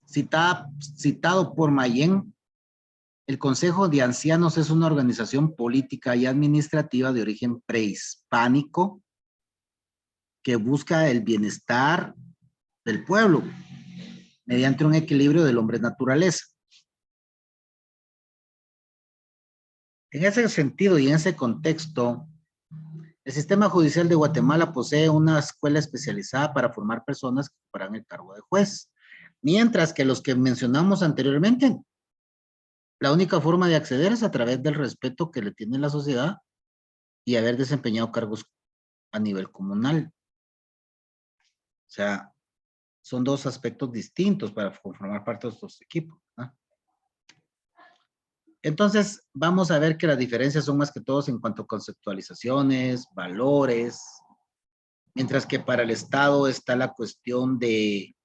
citado por Mayén, el Consejo de Ancianos es una organización política y administrativa de origen prehispánico que busca el bienestar del pueblo mediante un equilibrio del hombre-naturaleza. En ese sentido y en ese contexto, el sistema judicial de Guatemala posee una escuela especializada para formar personas que ocuparán el cargo de juez, mientras que los que mencionamos anteriormente, la única forma de acceder es a través del respeto que le tiene la sociedad y haber desempeñado cargos a nivel comunal. O sea, son dos aspectos distintos para conformar parte de estos equipos, ¿no? Entonces, vamos a ver que las diferencias son más que todo en cuanto a conceptualizaciones, valores, mientras que para el Estado está la cuestión de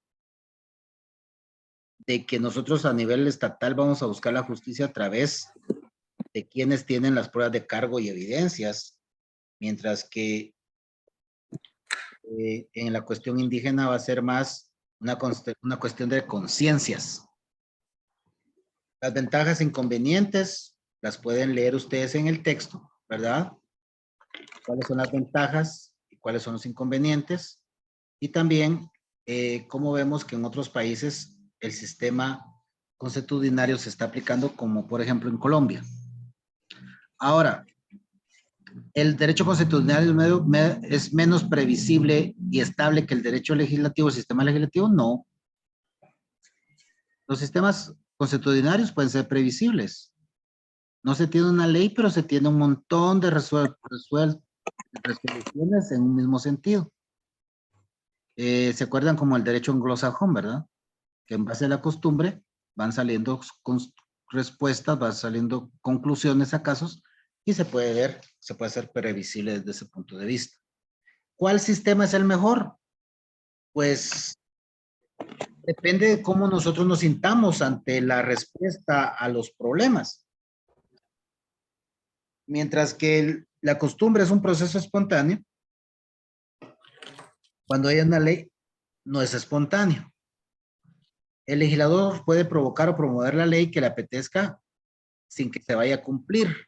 que nosotros a nivel estatal vamos a buscar la justicia a través de quienes tienen las pruebas de cargo y evidencias, mientras que en la cuestión indígena va a ser más una cuestión de conciencias. Las ventajas e inconvenientes las pueden leer ustedes en el texto, ¿verdad? ¿Cuáles son las ventajas y cuáles son los inconvenientes? Y también cómo vemos que en otros países el sistema consuetudinario se está aplicando, como por ejemplo en Colombia. Ahora, ¿el derecho consuetudinario es menos previsible y estable que el derecho legislativo, el sistema legislativo? No. Los sistemas consuetudinarios pueden ser previsibles. No se tiene una ley, pero se tiene un montón de resoluciones en un mismo sentido. ¿Se acuerdan como el derecho anglosajón, verdad? Que en base a la costumbre van saliendo respuestas, van saliendo conclusiones a casos y se puede ver, se puede hacer previsible desde ese punto de vista. ¿Cuál sistema es el mejor? Pues depende de cómo nosotros nos sintamos ante la respuesta a los problemas. Mientras que la costumbre es un proceso espontáneo, cuando hay una ley, no es espontáneo. El legislador puede provocar o promover la ley que le apetezca sin que se vaya a cumplir.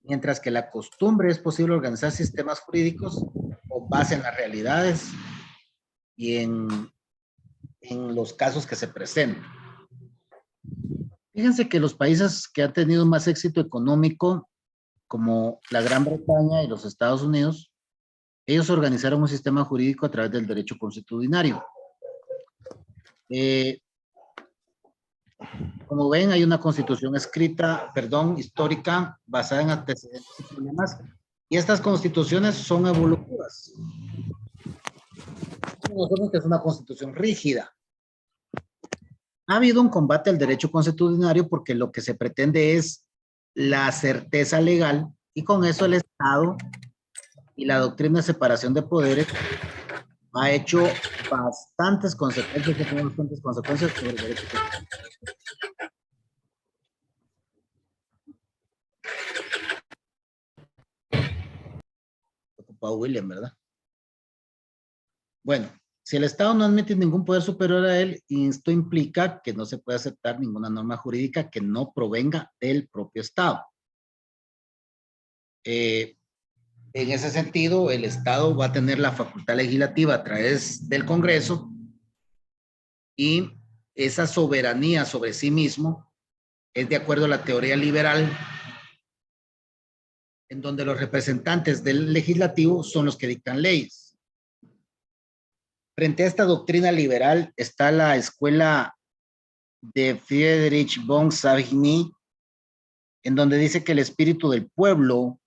Mientras que la costumbre es posible organizar sistemas jurídicos con base en las realidades y en los casos que se presentan. Fíjense que los países que han tenido más éxito económico, como la Gran Bretaña y los Estados Unidos, ellos organizaron un sistema jurídico a través del derecho consuetudinario. Como ven, hay una constitución histórica, basada en antecedentes y problemas, y estas constituciones son evolutivas. Nosotros que es una constitución rígida. Ha habido un combate al derecho consuetudinario porque lo que se pretende es la certeza legal, y con eso el Estado y la doctrina de separación de poderes ha hecho bastantes consecuencias sobre el derecho constitucional. Ocupado William, ¿verdad? Bueno, si el Estado no admite ningún poder superior a él, esto implica que no se puede aceptar ninguna norma jurídica que no provenga del propio Estado. En ese sentido, el Estado va a tener la facultad legislativa a través del Congreso, y esa soberanía sobre sí mismo es de acuerdo a la teoría liberal, en donde los representantes del legislativo son los que dictan leyes. Frente a esta doctrina liberal está la escuela de Friedrich von Savigny, en donde dice que el espíritu del pueblo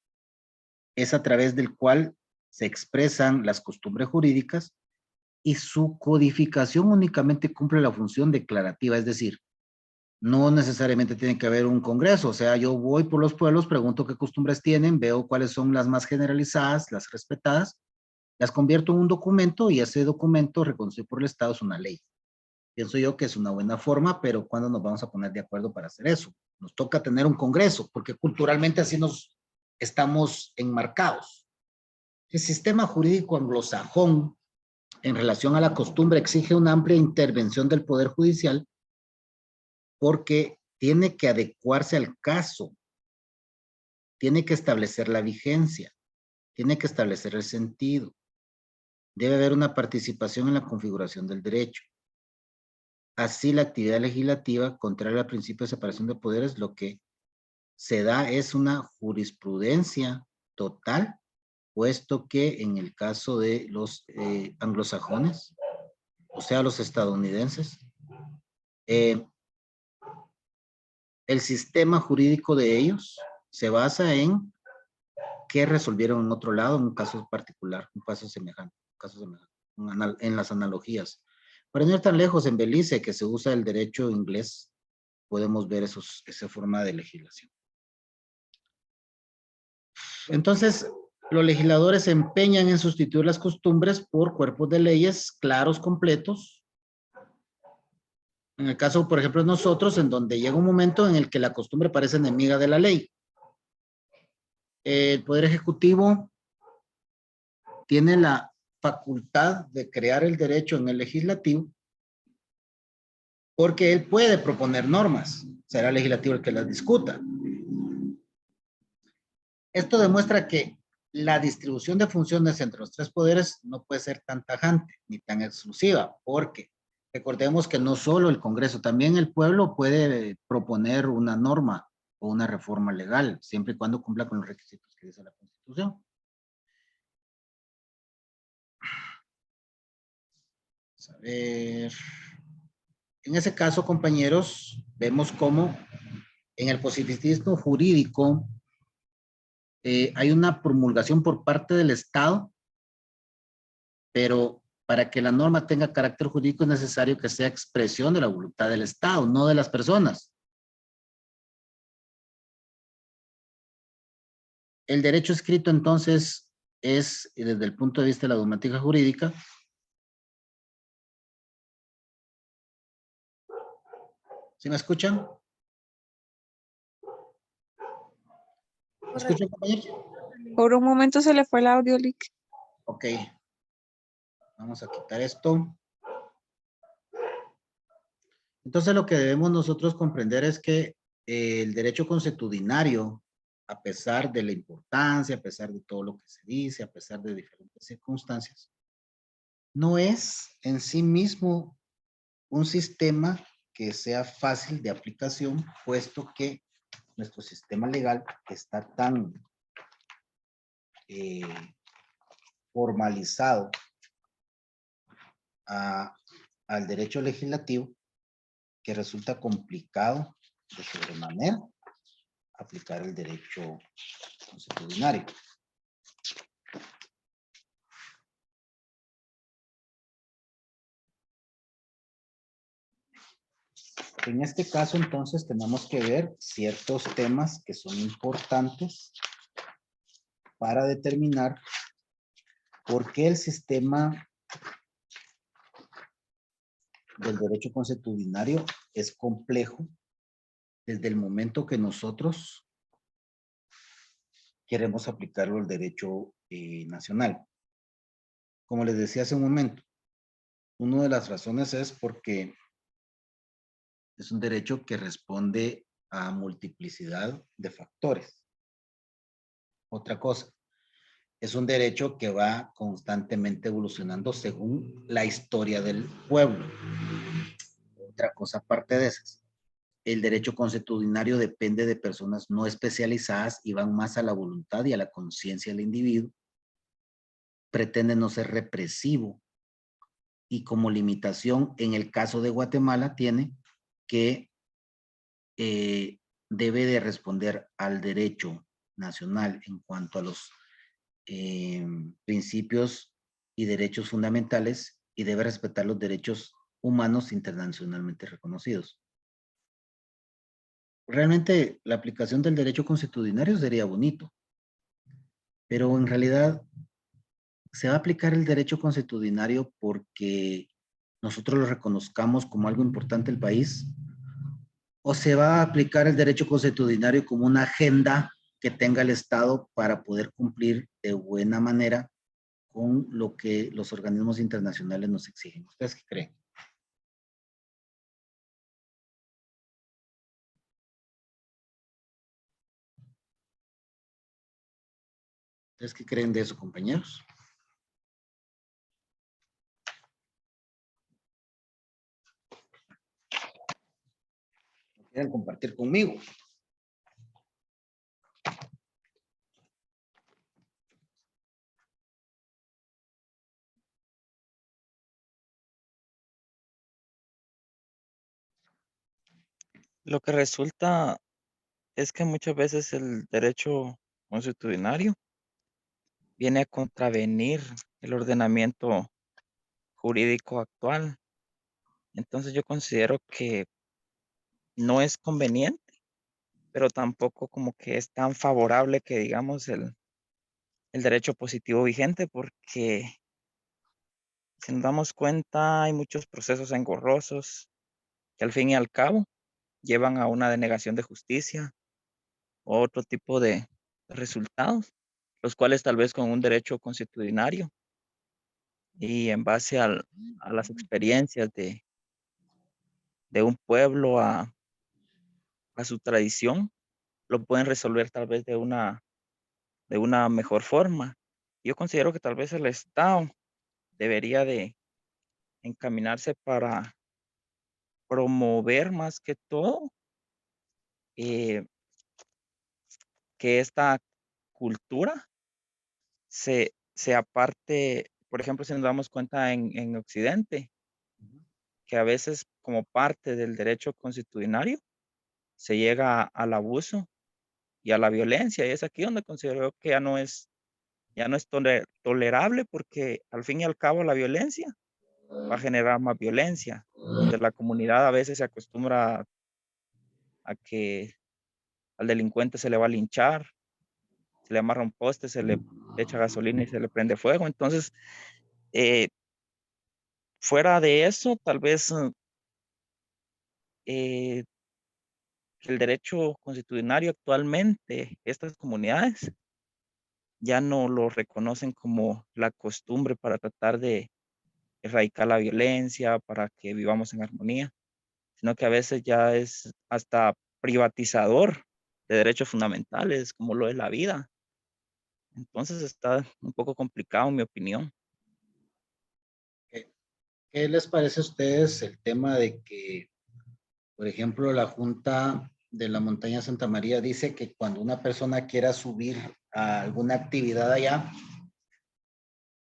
es a través del cual se expresan las costumbres jurídicas, y su codificación únicamente cumple la función declarativa, es decir, no necesariamente tiene que haber un congreso. O sea, yo voy por los pueblos, pregunto qué costumbres tienen, veo cuáles son las más generalizadas, las respetadas, las convierto en un documento, y ese documento reconocido por el Estado es una ley. Pienso yo que es una buena forma, pero ¿cuándo nos vamos a poner de acuerdo para hacer eso? Nos toca tener un congreso, porque culturalmente así nos estamos enmarcados. El sistema jurídico anglosajón en relación a la costumbre exige una amplia intervención del Poder Judicial, porque tiene que adecuarse al caso, tiene que establecer la vigencia, tiene que establecer el sentido. Debe haber una participación en la configuración del derecho. Así, la actividad legislativa, contraria al principio de separación de poderes, lo que se da es una jurisprudencia total, puesto que en el caso de los anglosajones, o sea, los estadounidenses, el sistema jurídico de ellos se basa en qué resolvieron en otro lado, en un caso particular, un caso semejante, en las analogías. Para no ir tan lejos, en Belice, que se usa el derecho inglés, podemos ver esa forma de legislación. Entonces, los legisladores se empeñan en sustituir las costumbres por cuerpos de leyes claros, completos. En el caso, por ejemplo, de nosotros, en donde llega un momento en el que la costumbre parece enemiga de la ley. El Poder Ejecutivo tiene la facultad de crear el derecho en el legislativo porque él puede proponer normas. Será el legislativo el que las discuta. Esto demuestra que la distribución de funciones entre los tres poderes no puede ser tan tajante ni tan exclusiva, porque recordemos que no solo el Congreso, también el pueblo puede proponer una norma o una reforma legal, siempre y cuando cumpla con los requisitos que dice la Constitución. Vamos a ver. En ese caso, compañeros, vemos cómo en el positivismo jurídico hay una promulgación por parte del Estado, pero para que la norma tenga carácter jurídico es necesario que sea expresión de la voluntad del Estado, no de las personas. El derecho escrito, entonces, es, desde el punto de vista de la dogmática jurídica, ¿sí me escuchan? ¿Me escuchan, compañeros? Por un momento se le fue el audio, Lick. Ok. Vamos a quitar esto. Entonces, lo que debemos nosotros comprender es que el derecho consuetudinario, a pesar de la importancia, a pesar de todo lo que se dice, a pesar de diferentes circunstancias, no es en sí mismo un sistema que sea fácil de aplicación, puesto que nuestro sistema legal está tan formalizado al derecho legislativo que resulta complicado de sobremanera aplicar el derecho consuetudinario. En este caso, entonces, tenemos que ver ciertos temas que son importantes para determinar por qué el sistema del derecho consuetudinario es complejo desde el momento que nosotros queremos aplicarlo al derecho nacional. Como les decía hace un momento, una de las razones es porque es un derecho que responde a multiplicidad de factores. Otra cosa, es un derecho que va constantemente evolucionando según la historia del pueblo. Otra cosa aparte de esas, el derecho consuetudinario depende de personas no especializadas y van más a la voluntad y a la conciencia del individuo. Pretende no ser represivo y como limitación, en el caso de Guatemala, tiene que debe de responder al derecho nacional en cuanto a los principios y derechos fundamentales y debe respetar los derechos humanos internacionalmente reconocidos. Realmente la aplicación del derecho consuetudinario sería bonito, pero en realidad se va a aplicar el derecho consuetudinario porque nosotros lo reconozcamos como algo importante del país, o se va a aplicar el derecho consuetudinario como una agenda que tenga el Estado para poder cumplir de buena manera con lo que los organismos internacionales nos exigen. ¿Ustedes qué creen? ¿Ustedes qué creen de eso, compañeros? ¿Quieren compartir conmigo? Lo que resulta es que muchas veces el derecho consuetudinario viene a contravenir el ordenamiento jurídico actual. Entonces yo considero que no es conveniente, pero tampoco como que es tan favorable que digamos el derecho positivo vigente, porque si nos damos cuenta hay muchos procesos engorrosos que al fin y al cabo llevan a una denegación de justicia o otro tipo de resultados, los cuales tal vez con un derecho constitucionario y en base a las experiencias de un pueblo, a su tradición, lo pueden resolver tal vez de una mejor forma. Yo considero que tal vez el Estado debería de encaminarse para promover más que todo eh, que esta cultura se aparte, por ejemplo, si nos damos cuenta en Occidente, que a veces como parte del derecho constitucionario se llega al abuso y a la violencia, y es aquí donde considero que ya no es tolerable, porque al fin y al cabo la violencia va a generar más violencia, donde la comunidad a veces se acostumbra a que al delincuente se le va a linchar, se le amarra un poste, se le echa gasolina y se le prende fuego. Entonces, eh, fuera de eso, tal vez eh, el derecho constitucionario actualmente, estas comunidades ya no lo reconocen como la costumbre para tratar de erradicar la violencia, para que vivamos en armonía, sino que a veces ya es hasta privatizador de derechos fundamentales, como lo es la vida. Entonces está un poco complicado, en mi opinión. ¿Qué les parece a ustedes el tema de que, por ejemplo, la Junta de la Montaña Santa María dice que cuando una persona quiera subir a alguna actividad allá,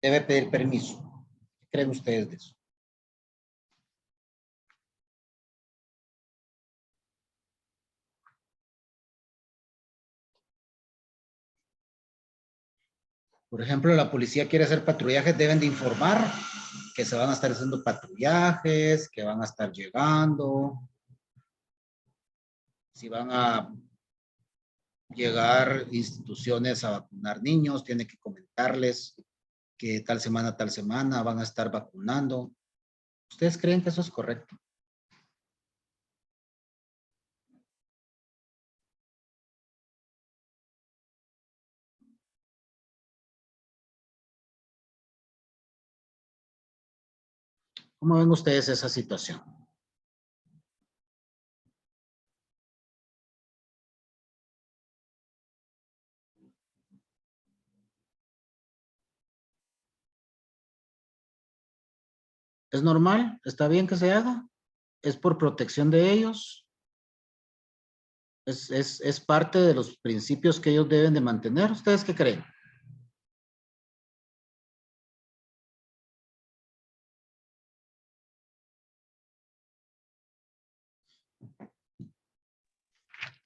debe pedir permiso? ¿Qué creen ustedes de eso? Por ejemplo, la policía quiere hacer patrullajes, deben de informar que se van a estar haciendo patrullajes, que van a estar llegando, si van a llegar instituciones a vacunar niños, tiene que comentarles que tal semana van a estar vacunando. ¿Ustedes creen que eso es correcto? ¿Cómo ven ustedes esa situación? ¿Es normal? ¿Está bien que se haga? ¿Es por protección de ellos? ¿Es parte de los principios que ellos deben de mantener? ¿Ustedes qué creen?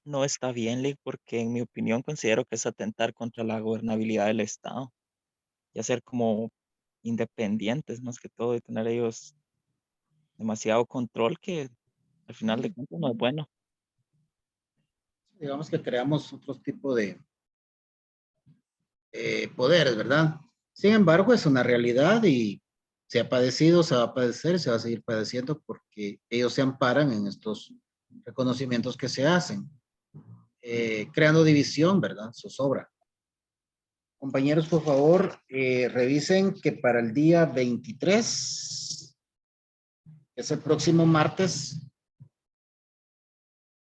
No está bien, Lick, porque en mi opinión considero que es atentar contra la gobernabilidad del Estado y hacer como independientes más que todo y tener ellos demasiado control que al final de cuentas no es bueno. Digamos que creamos otro tipo de poderes, ¿verdad? Sin embargo, es una realidad y se ha padecido, se va a padecer, se va a seguir padeciendo porque ellos se amparan en estos reconocimientos que se hacen, creando división, ¿verdad? Zozobra. Compañeros, por favor, revisen que para el día 23, que es el próximo martes,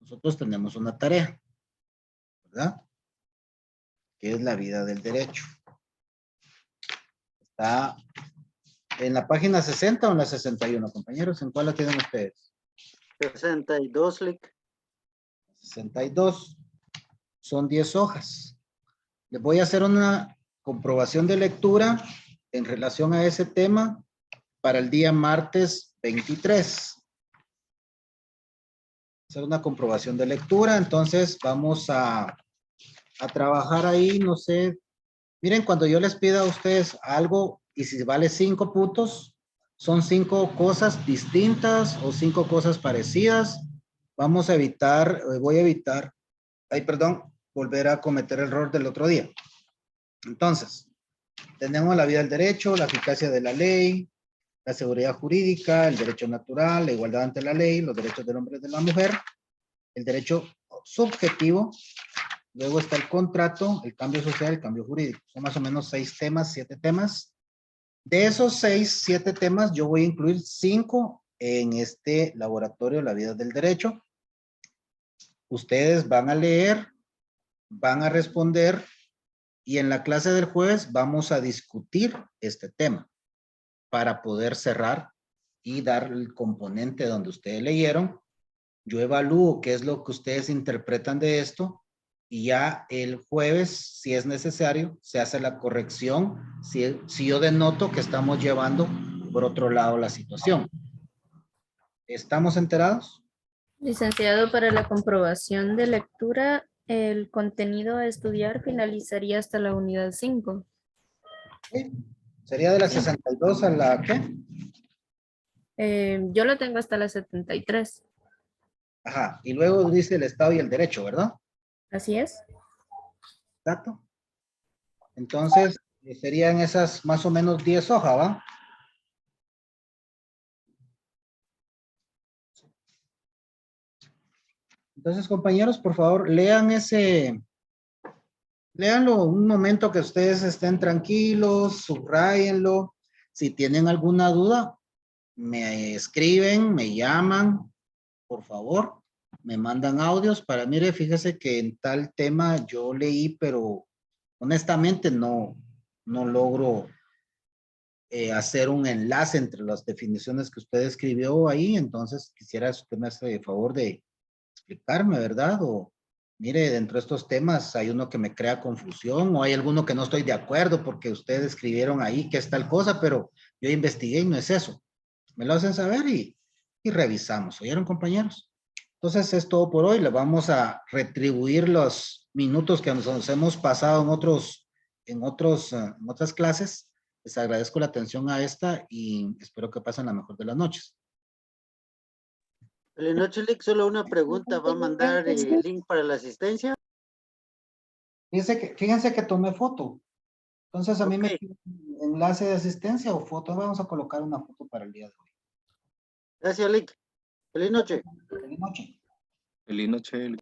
nosotros tenemos una tarea, ¿verdad? Que es la vida del derecho. Está en la página 60 o en la 61, compañeros. ¿En cuál la tienen ustedes? 62, Lick. 62. Son 10 hojas. Les voy a hacer una comprobación de lectura en relación a ese tema para el día martes 23. Hacer una comprobación de lectura. Entonces vamos a trabajar ahí, no sé. Miren, cuando yo les pida a ustedes algo y si vale 5 puntos, son 5 cosas distintas o 5 cosas parecidas. Vamos a evitar, voy a evitar, volver a cometer el error del otro día. Entonces, tenemos la vida del derecho, la eficacia de la ley, la seguridad jurídica, el derecho natural, la igualdad ante la ley, los derechos del hombre y de la mujer, el derecho subjetivo, Luego está el contrato, el cambio social, el cambio jurídico. Son más o menos 6 temas, 7 temas. De esos 6, 7 temas, yo voy a incluir 5 en este laboratorio de la vida del derecho. Ustedes van a leer, van a responder y en la clase del jueves vamos a discutir este tema para poder cerrar y dar el componente donde ustedes leyeron. Yo evalúo qué es lo que ustedes interpretan de esto y ya el jueves, si es necesario, se hace la corrección si yo denoto que estamos llevando por otro lado la situación. ¿Estamos enterados? Licenciado, para la comprobación de lectura, el contenido a estudiar finalizaría hasta la unidad 5. Sí. Sería de la 62 a la ¿qué? Yo lo tengo hasta la 73. Ajá. Y luego dice el Estado y el derecho, ¿verdad? Así es. Exacto. Entonces, serían esas más o menos 10 hojas, ¿va? Entonces, compañeros, por favor, lean léanlo un momento que ustedes estén tranquilos, subrayenlo. Si tienen alguna duda, me escriben, me llaman, por favor, me mandan audios para, mire, fíjese que en tal tema yo leí, pero honestamente no logro hacer un enlace entre las definiciones que usted escribió ahí, entonces quisiera que usted me hace el favor de explicarme, ¿verdad? O mire, dentro de estos temas hay uno que me crea confusión o hay alguno que no estoy de acuerdo porque ustedes escribieron ahí que es tal cosa, pero yo investigué y no es eso. Me lo hacen saber y revisamos. ¿Oyeron, compañeros? Entonces es todo por hoy. Le vamos a retribuir los minutos que nos hemos pasado en otras clases. Les agradezco la atención a esta y espero que pasen la mejor de las noches. Buenas noches, Lick. Solo una pregunta. ¿Va a mandar el link para la asistencia? Fíjense que tomé foto. Entonces a mí me Ok. pide un enlace de asistencia o foto. Vamos a colocar una foto para el día de hoy. Gracias, Lick. Feliz noche. Feliz noche. Feliz noche.